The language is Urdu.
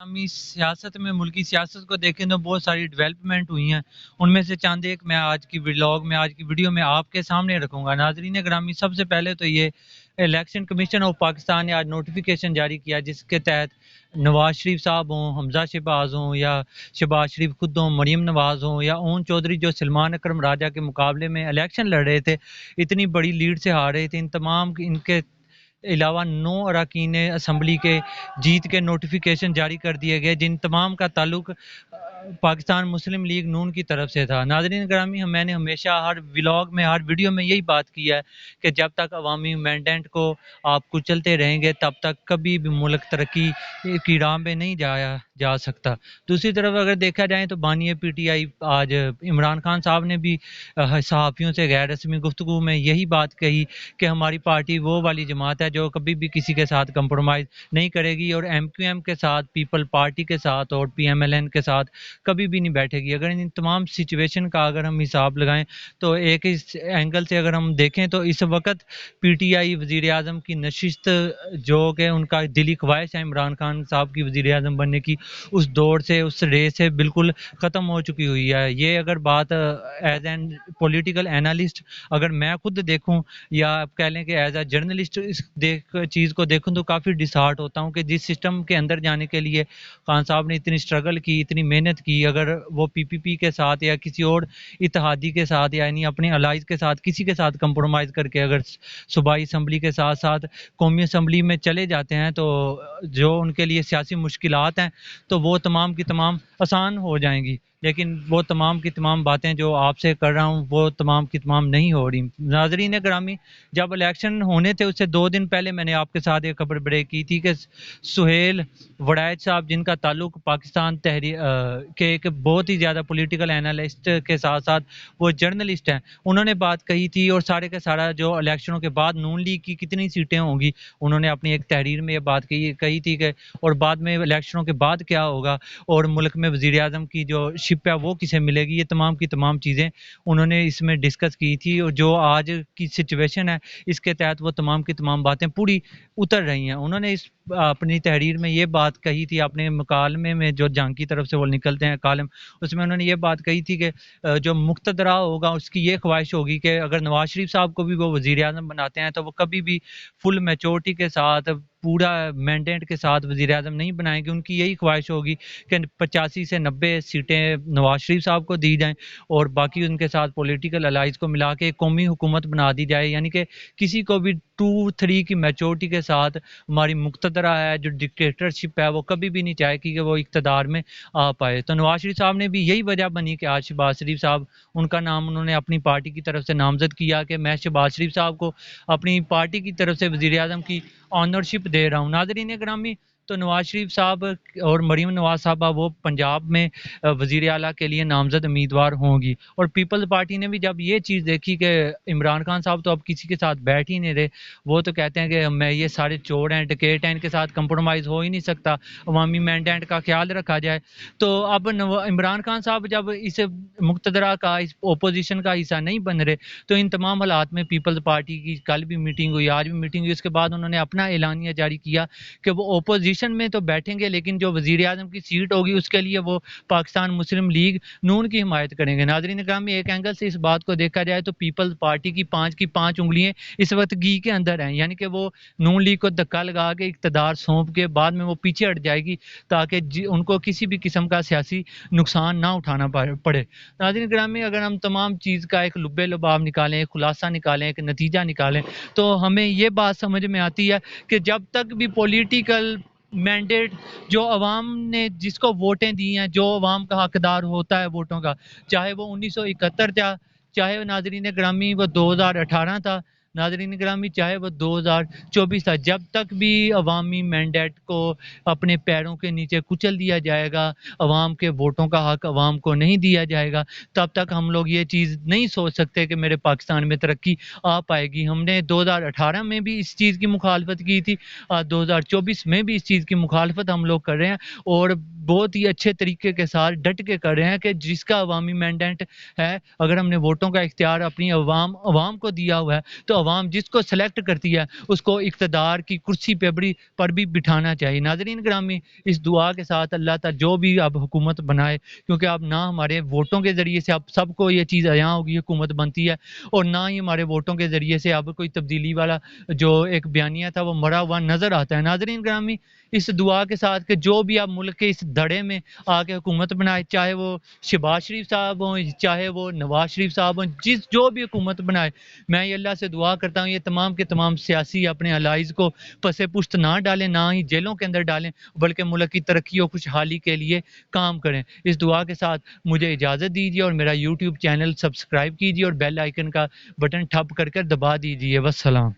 عوامی سیاست میں ملکی سیاست کو دیکھیں تو بہت ساری ڈیولپمنٹ ہوئی ہیں، ان میں سے چند ایک میں آج کی ولاگ میں آج کی ویڈیو میں آپ کے سامنے رکھوں گا۔ ناظرین گرامی، سب سے پہلے تو یہ الیکشن کمیشن آف پاکستان نے آج نوٹیفیکیشن جاری کیا جس کے تحت نواز شریف صاحب ہوں، حمزہ شہباز ہوں یا شہباز شریف خود ہوں، مریم نواز ہوں یا اون چودھری جو سلمان اکرم راجہ کے مقابلے میں الیکشن لڑ رہے تھے، اتنی بڑی لیڈ سے ہار رہے تھے، ان تمام ان کے علاوہ 9 اراکین اسمبلی کے جیت کے نوٹیفیکیشن جاری کر دیے گئے، جن تمام کا تعلق پاکستان مسلم لیگ نون کی طرف سے تھا۔ ناظرین گرامی، میں نے ہمیشہ ہر ولاگ میں ہر ویڈیو میں یہی بات کی ہے کہ جب تک عوامی مینڈیٹ کو آپ کچلتے رہیں گے تب تک کبھی بھی ملک ترقی کی راہ پہ نہیں جا سکتا۔ دوسری طرف اگر دیکھا جائے تو بانی پی ٹی آئی آج عمران خان صاحب نے بھی صحافیوں سے غیر رسمی گفتگو میں یہی بات کہی کہ ہماری پارٹی وہ والی جماعت ہے جو کبھی بھی کسی کے ساتھ کمپرومائز نہیں کرے گی اور ایم کیو ایم کے ساتھ، پیپل پارٹی کے ساتھ اور پی ایم ایل این کے ساتھ کبھی بھی نہیں بیٹھے گی۔ اگر ان تمام سچویشن کا اگر ہم حساب لگائیں تو ایک اس اینگل سے اگر ہم دیکھیں تو اس وقت پی ٹی آئی وزیر اعظم کی نشست جو کہ ان کا دلی خواہش ہے عمران خان صاحب کی وزیر اعظم بننے کی، اس دوڑ سے اس ریس سے بالکل ختم ہو چکی ہوئی ہے۔ یہ اگر بات ایز این پولیٹیکل اینالسٹ اگر میں خود دیکھوں یا آپ کہہ لیں کہ ایز اے جرنلسٹ اس چیز کو دیکھوں تو کافی ڈسہارٹ ہوتا ہوں کہ جس سسٹم کے اندر جانے کے لیے خان صاحب نے اتنی اسٹرگل کی، اتنی محنت کی، اگر وہ پی پی پی کے ساتھ یا کسی اور اتحادی کے ساتھ یعنی اپنے الائز کے ساتھ کسی کے ساتھ کمپرومائز کر کے اگر صوبائی اسمبلی کے ساتھ ساتھ قومی اسمبلی میں چلے جاتے ہیں تو جو ان کے لیے سیاسی مشکلات ہیں تو وہ تمام کی تمام آسان ہو جائیں گی، لیکن وہ تمام کی تمام باتیں جو آپ سے کر رہا ہوں وہ تمام کی تمام نہیں ہو رہی۔ ناظرین گرامی، جب الیکشن ہونے تھے اس سے 2 دن پہلے میں نے آپ کے ساتھ ایک خبر بریک کی تھی کہ سہیل وڑائچ صاحب جن کا تعلق پاکستان تحریک کے ایک بہت ہی زیادہ پولیٹیکل اینالسٹ کے ساتھ ساتھ وہ جرنلسٹ ہیں، انہوں نے بات کہی تھی اور سارے کا سارا جو الیکشنوں کے بعد نون لیگ کی کتنی سیٹیں ہوں گی انہوں نے اپنی ایک تحریر میں یہ بات کہی تھی کہ اور بعد میں الیکشنوں کے بعد کیا ہوگا اور ملک میں وزیر اعظم کی جو شپ ہے وہ کسے ملے گی، یہ تمام کی تمام چیزیں انہوں نے اس میں ڈسکس کی تھی اور جو آج کی سچویشن ہے اس کے تحت وہ تمام کی تمام باتیں پوری اتر رہی ہیں۔ انہوں نے اس اپنی تحریر میں یہ بات کہی تھی، اپنے مکالمے میں جو جنگ کی طرف سے وہ نکلتے ہیں کالم، اس میں انہوں نے یہ بات کہی تھی کہ جو مقتدرہ ہوگا اس کی یہ خواہش ہوگی کہ اگر نواز شریف صاحب کو بھی وہ وزیر اعظم بناتے ہیں تو وہ کبھی بھی فل میچورٹی کے ساتھ پورا مینڈیٹ کے ساتھ وزیر اعظم نہیں بنائیں گے، ان کی یہی خواہش ہوگی کہ 85 سے 90 سیٹیں نواز شریف صاحب کو دی جائیں اور باقی ان کے ساتھ پولیٹیکل الائز کو ملا کے ایک قومی حکومت بنا دی جائے، یعنی کہ کسی کو بھی 2-3 کی میچورٹی کے ساتھ ہماری مقتدرہ ہے جو ڈکٹیٹرشپ ہے وہ کبھی بھی نہیں چاہے کہ وہ اقتدار میں آ پائے۔ تو نواز شریف صاحب نے بھی یہی وجہ بنی کہ آج شہباز شریف صاحب ان کا نام انہوں نے اپنی پارٹی کی طرف سے نامزد کیا کہ میں شہباز شریف صاحب کو اپنی پارٹی کی طرف سے وزیر اعظم کی آنرشپ دے رہا ہوں۔ ناظرین گرامی، تو نواز شریف صاحب اور مریم نواز صاحبہ وہ پنجاب میں وزیر اعلیٰ کے لیے نامزد امیدوار ہوں گی، اور پیپلز پارٹی نے بھی جب یہ چیز دیکھی کہ عمران خان صاحب تو اب کسی کے ساتھ بیٹھ ہی نہیں رہے، وہ تو کہتے ہیں کہ میں یہ سارے چور ہیں، ڈکیٹ ہیں، ان کے ساتھ کمپرومائز ہو ہی نہیں سکتا، عوامی مینڈیٹ کا خیال رکھا جائے، تو اب عمران خان صاحب جب اس مقتدرہ کا اس اپوزیشن کا حصہ نہیں بن رہے تو ان تمام حالات میں پیپلز پارٹی کی کل بھی میٹنگ ہوئی، آج بھی میٹنگ ہوئی، اس کے بعد انہوں نے اپنا اعلانیہ جاری کیا کہ وہ اپوزیشن میں تو بیٹھیں گے لیکن جو وزیر اعظم کی سیٹ ہوگی اس کے لیے وہ پاکستان مسلم لیگ نون کی حمایت کریں گے۔ ناظرین گرامی، ایک اینگل سے اس بات کو دیکھا جائے تو پیپلز پارٹی کی 5 انگلیاں اس وقت گھی کے اندر ہیں، یعنی کہ وہ نون لیگ کو دھکا لگا کے اقتدار سونپ کے بعد میں وہ پیچھے ہٹ جائے گی تاکہ ان کو کسی بھی قسم کا سیاسی نقصان نہ اٹھانا پڑے۔ ناظرین گرامی، اگر ہم تمام چیز کا ایک لب لباب نکالیں، ایک خلاصہ نکالیں، ایک نتیجہ نکالیں تو ہمیں یہ بات سمجھ میں آتی ہے کہ جب تک بھی پولیٹیکل مینڈیٹ جو عوام نے جس کو ووٹیں دی ہیں، جو عوام کا حقدار ہوتا ہے ووٹوں کا، چاہے وہ 1971 تھا، چاہے ناظرین گرامی وہ 2018 تھا، ناظرین گرامی چاہے وہ 2024 تھا، جب تک بھی عوامی مینڈیٹ کو اپنے پیروں کے نیچے کچل دیا جائے گا، عوام کے ووٹوں کا حق عوام کو نہیں دیا جائے گا، تب تک ہم لوگ یہ چیز نہیں سوچ سکتے کہ میرے پاکستان میں ترقی آ پائے گی۔ ہم نے 2018 میں بھی اس چیز کی مخالفت کی تھی، 2024 میں بھی اس چیز کی مخالفت ہم لوگ کر رہے ہیں، اور بہت ہی اچھے طریقے کے ساتھ ڈٹ کے کر رہے ہیں کہ جس کا عوامی مینڈیٹ ہے، اگر ہم نے ووٹوں کا اختیار اپنی عوام کو دیا ہوا ہے تو عوام جس کو سلیکٹ کرتی ہے اس کو اقتدار کی کرسی پر بھی بٹھانا چاہیے۔ ناظرین گرامی، اس دعا کے ساتھ اللہ تعالی جو بھی اب حکومت بنائے، کیونکہ اب نہ ہمارے ووٹوں کے ذریعے سے اب سب کو یہ چیز عیاں ہوگی حکومت بنتی ہے، اور نہ ہی ہمارے ووٹوں کے ذریعے سے اب کوئی تبدیلی والا جو ایک بیانیہ تھا وہ مرا ہوا نظر آتا ہے۔ ناظرین گرامی، اس دعا کے ساتھ کہ جو بھی اب ملک کے اس دھڑے میں آ کے حکومت بنائے، چاہے وہ شہباز شریف صاحب ہوں، چاہے وہ نواز شریف صاحب ہوں، جو بھی حکومت بنائے، میں یہ اللہ سے دعا کرتا ہوں یہ تمام کے تمام سیاسی اپنے الائز کو پس پشت نہ ڈالیں، نہ ہی جیلوں کے اندر ڈالیں، بلکہ ملک کی ترقی اور خوشحالی کے لیے کام کریں۔ اس دعا کے ساتھ مجھے اجازت دیجیے اور میرا یوٹیوب چینل سبسکرائب کیجیے اور بیل آئیکن کا بٹن ٹھپ کر دبا دیجیے۔ والسلام۔